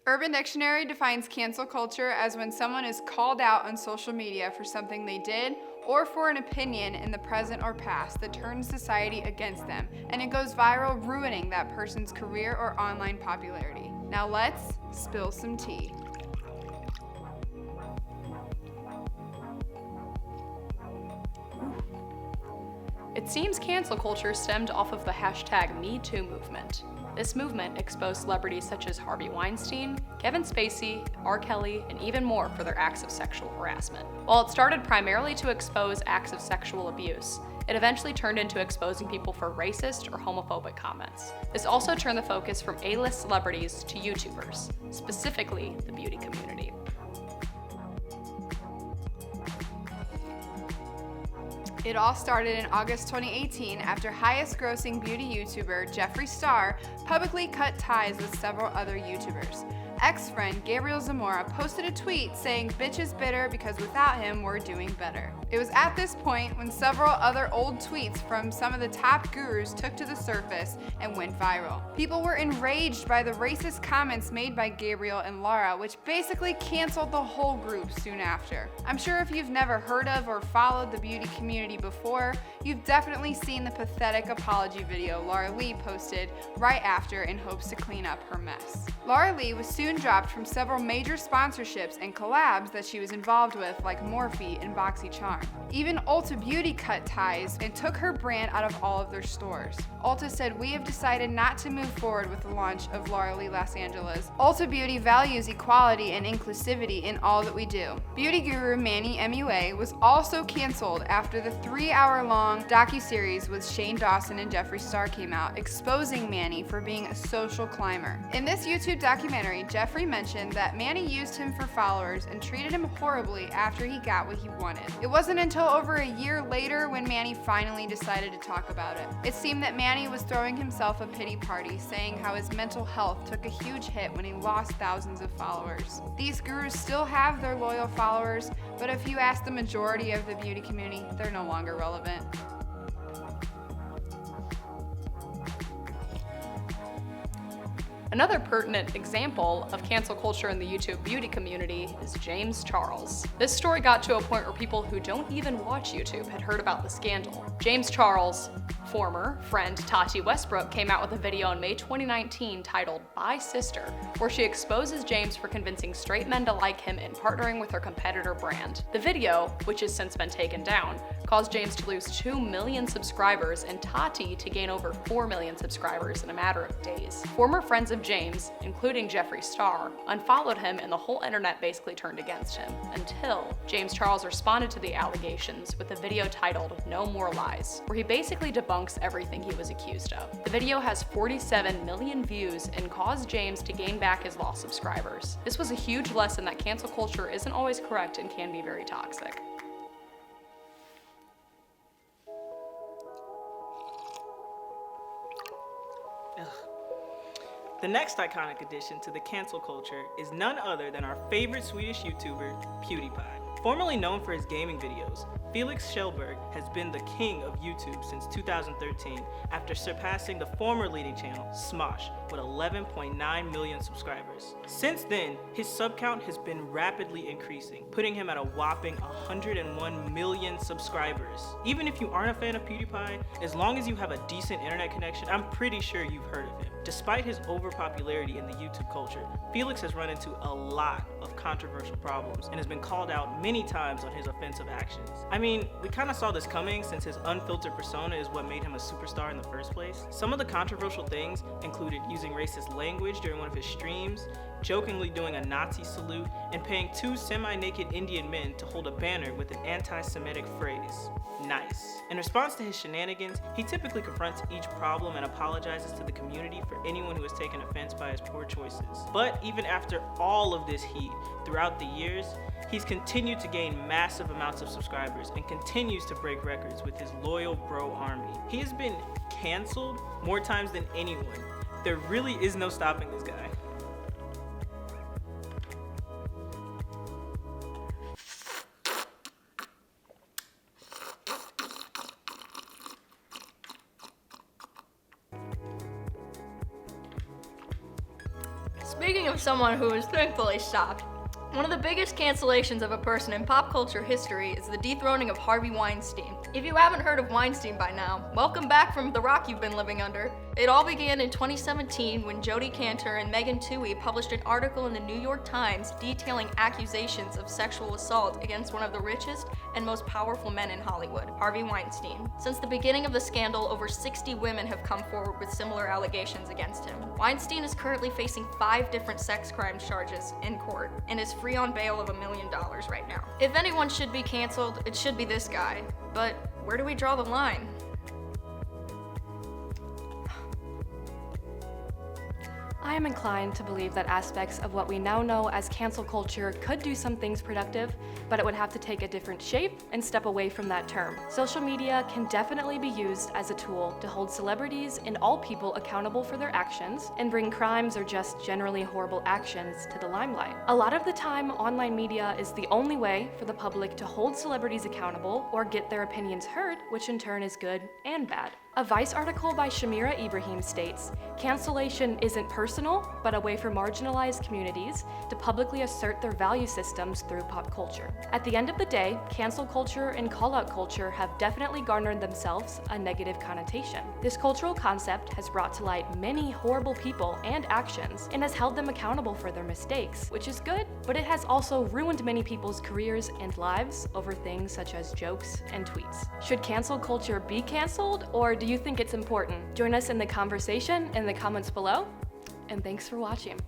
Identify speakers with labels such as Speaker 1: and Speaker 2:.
Speaker 1: Urban Dictionary defines cancel culture as when someone is called out on social media for something they did or for an opinion in the present or past that turns society against them, and it goes viral, ruining that person's career or online popularity. Now let's spill some tea.
Speaker 2: It seems cancel culture stemmed off of the hashtag #MeToo movement. This movement exposed celebrities such as Harvey Weinstein, Kevin Spacey, R. Kelly, and even more for their acts of sexual harassment. While it started primarily to expose acts of sexual abuse, it eventually turned into exposing people for racist or homophobic comments. This also turned the focus from A-list celebrities to YouTubers, specifically the beauty community.
Speaker 1: It all started in August 2018 after highest-grossing beauty YouTuber Jeffree Star publicly cut ties with several other YouTubers. Ex-friend Gabriel Zamora posted a tweet saying, "Bitch is bitter because without him, we're doing better." It was at this point when several other old tweets from some of the top gurus took to the surface and went viral. People were enraged by the racist comments made by Gabriel and Laura, which basically canceled the whole group soon after. I'm sure if you've never heard of or followed the beauty community before, you've definitely seen the pathetic apology video Laura Lee posted right after in hopes to clean up her mess. Laura Lee was soon dropped from several major sponsorships and collabs that she was involved with, like Morphe and BoxyCharm. Even Ulta Beauty cut ties and took her brand out of all of their stores. Ulta said, "We have decided not to move forward with the launch of Laura Lee Los Angeles. Ulta Beauty values equality and inclusivity in all that we do." Beauty guru Manny MUA was also canceled after the 3-hour-long docuseries with Shane Dawson and Jeffree Star came out, exposing Manny for being a social climber. In this YouTube documentary, Jeffree mentioned that Manny used him for followers and treated him horribly after he got what he wanted. It wasn't until over a year later when Manny finally decided to talk about it. It seemed that Manny was throwing himself a pity party, saying how his mental health took a huge hit when he lost thousands of followers. These gurus still have their loyal followers, but if you ask the majority of the beauty community, they're no longer relevant.
Speaker 2: Another pertinent example of cancel culture in the YouTube beauty community is James Charles. This story got to a point where people who don't even watch YouTube had heard about the scandal. James Charles' former friend Tati Westbrook came out with a video in May 2019 titled "Bye Sister," where she exposes James for convincing straight men to like him and partnering with her competitor brand. The video, which has since been taken down, caused James to lose 2 million subscribers and Tati to gain over 4 million subscribers in a matter of days. Former friends of James, including Jeffree Star, unfollowed him and the whole internet basically turned against him, until James Charles responded to the allegations with a video titled "No More Lies," where he basically debunks everything he was accused of. The video has 47 million views and caused James to gain back his lost subscribers. This was a huge lesson that cancel culture isn't always correct and can be very toxic.
Speaker 3: The next iconic addition to the cancel culture is none other than our favorite Swedish YouTuber, PewDiePie. Formerly known for his gaming videos, Felix Kjellberg has been the king of YouTube since 2013 after surpassing the former leading channel, Smosh, with 11.9 million subscribers. Since then, his sub count has been rapidly increasing, putting him at a whopping 101 million subscribers. Even if you aren't a fan of PewDiePie, as long as you have a decent internet connection, I'm pretty sure you've heard of him. Despite his overpopularity in the YouTube culture, Felix has run into a lot of controversial problems and has been called out many times on his offensive actions. I mean, we kind of saw this coming since his unfiltered persona is what made him a superstar in the first place. Some of the controversial things included using racist language during one of his streams, jokingly doing a Nazi salute, and paying 2 semi-naked Indian men to hold a banner with an anti-Semitic phrase, "Nice." In response to his shenanigans, he typically confronts each problem and apologizes to the community for anyone who has taken offense by his poor choices. But even after all of this heat throughout the years, he's continued to gain massive amounts of subscribers and continues to break records with his loyal bro army. He has been canceled more times than anyone. There really is no stopping this guy.
Speaker 4: Speaking of someone who is thankfully stopped, one of the biggest cancellations of a person in pop culture history is the dethroning of Harvey Weinstein. If you haven't heard of Weinstein by now, welcome back from the rock you've been living under. It all began in 2017 when Jodi Kantor and Megan Twohey published an article in the New York Times detailing accusations of sexual assault against one of the richest and most powerful men in Hollywood, Harvey Weinstein. Since the beginning of the scandal, over 60 women have come forward with similar allegations against him. Weinstein is currently facing 5 different sex crime charges in court and is free on bail of $1 million right now. If anyone should be canceled, it should be this guy. But where do we draw the line?
Speaker 5: I am inclined to believe that aspects of what we now know as cancel culture could do some things productive, but it would have to take a different shape and step away from that term. Social media can definitely be used as a tool to hold celebrities and all people accountable for their actions and bring crimes or just generally horrible actions to the limelight. A lot of the time, online media is the only way for the public to hold celebrities accountable or get their opinions heard, which in turn is good and bad. A Vice article by Shamira Ibrahim states, "Cancellation isn't personal, but a way for marginalized communities to publicly assert their value systems through pop culture." At the end of the day, cancel culture and call-out culture have definitely garnered themselves a negative connotation. This cultural concept has brought to light many horrible people and actions and has held them accountable for their mistakes, which is good, but it has also ruined many people's careers and lives over things such as jokes and tweets. Should cancel culture be canceled, or do you think it's important? Join us in the conversation in the comments below, and thanks for watching.